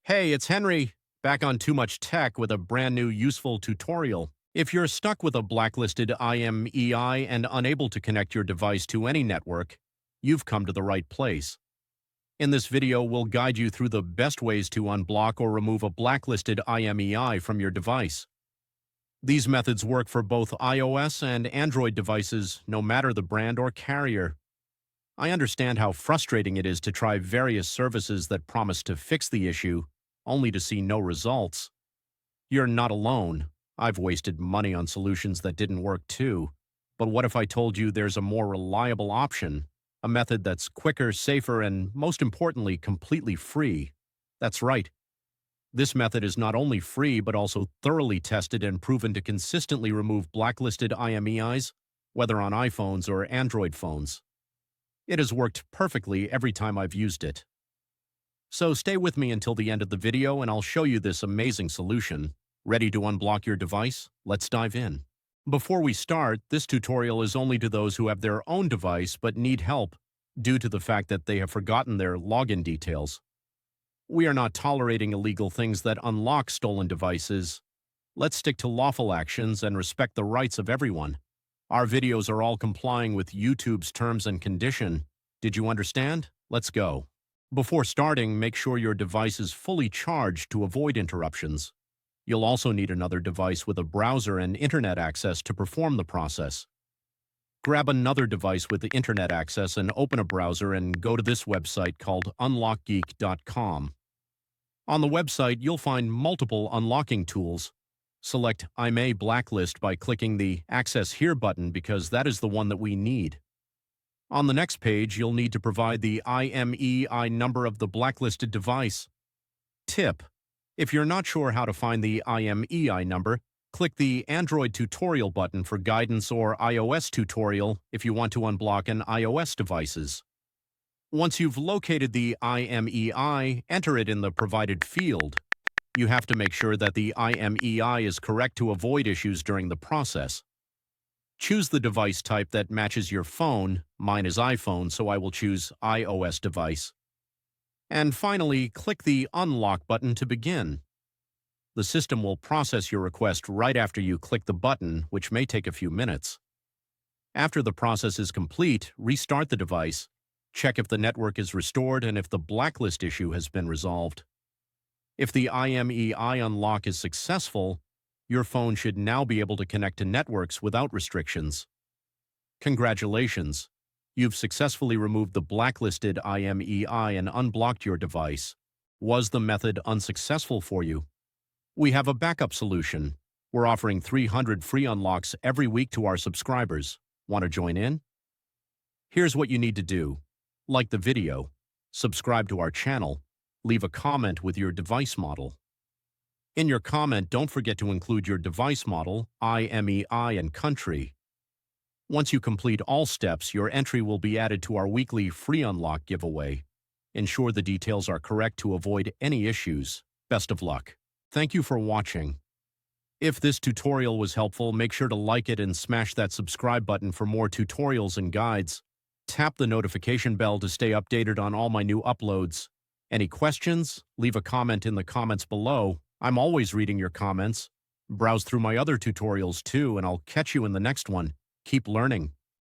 Hey, it's Henry, back on Too Much Tech with a brand new useful tutorial. If you're stuck with a blacklisted IMEI and unable to connect your device to any network, you've come to the right place. In this video, we'll guide you through the best ways to unblock or remove a blacklisted IMEI from your device. These methods work for both iOS and Android devices, no matter the brand or carrier. I understand how frustrating it is to try various services that promise to fix the issue, only to see no results. You're not alone. I've wasted money on solutions that didn't work too. But what if I told you there's a more reliable option? A method that's quicker, safer, and most importantly, completely free. That's right. This method is not only free, but also thoroughly tested and proven to consistently remove blacklisted IMEIs, whether on iPhones or Android phones. It has worked perfectly every time I've used it. So stay with me until the end of the video and I'll show you this amazing solution. Ready to unblock your device? Let's dive in. Before we start, this tutorial is only to those who have their own device but need help due to the fact that they have forgotten their login details. We are not tolerating illegal things that unlock stolen devices. Let's stick to lawful actions and respect the rights of everyone. Our videos are all complying with YouTube's terms and condition. Did you understand? Let's go. Before starting, make sure your device is fully charged to avoid interruptions. You'll also need another device with a browser and internet access to perform the process. Grab another device with the internet access and open a browser and go to this website called unlockgeek.com. On the website, you'll find multiple unlocking tools. Select IMEI Blacklist by clicking the Access Here button because that is the one that we need. On the next page, you'll need to provide the IMEI number of the blacklisted device. Tip: if you're not sure how to find the IMEI number, click the Android tutorial button for guidance or iOS tutorial if you want to unblock an iOS devices. Once you've located the IMEI, enter it in the provided field. You have to make sure that the IMEI is correct to avoid issues during the process. Choose the device type that matches your phone. Mine is iPhone, so I will choose iOS device. And finally, click the Unlock button to begin. The system will process your request right after you click the button, which may take a few minutes. After the process is complete, restart the device, check if the network is restored and if the blacklist issue has been resolved. If the IMEI unlock is successful, your phone should now be able to connect to networks without restrictions. Congratulations! You've successfully removed the blacklisted IMEI and unblocked your device. Was the method unsuccessful for you? We have a backup solution. We're offering 300 free unlocks every week to our subscribers. Want to join in? Here's what you need to do. Like the video, subscribe to our channel, leave a comment with your device model. In your comment, don't forget to include your device model, IMEI, and country. Once you complete all steps, your entry will be added to our weekly free unlock giveaway. Ensure the details are correct to avoid any issues. Best of luck. Thank you for watching. If this tutorial was helpful, make sure to like it and smash that subscribe button for more tutorials and guides. Tap the notification bell to stay updated on all my new uploads. Any questions? Leave a comment in the comments below. I'm always reading your comments. Browse through my other tutorials too, and I'll catch you in the next one. Keep learning.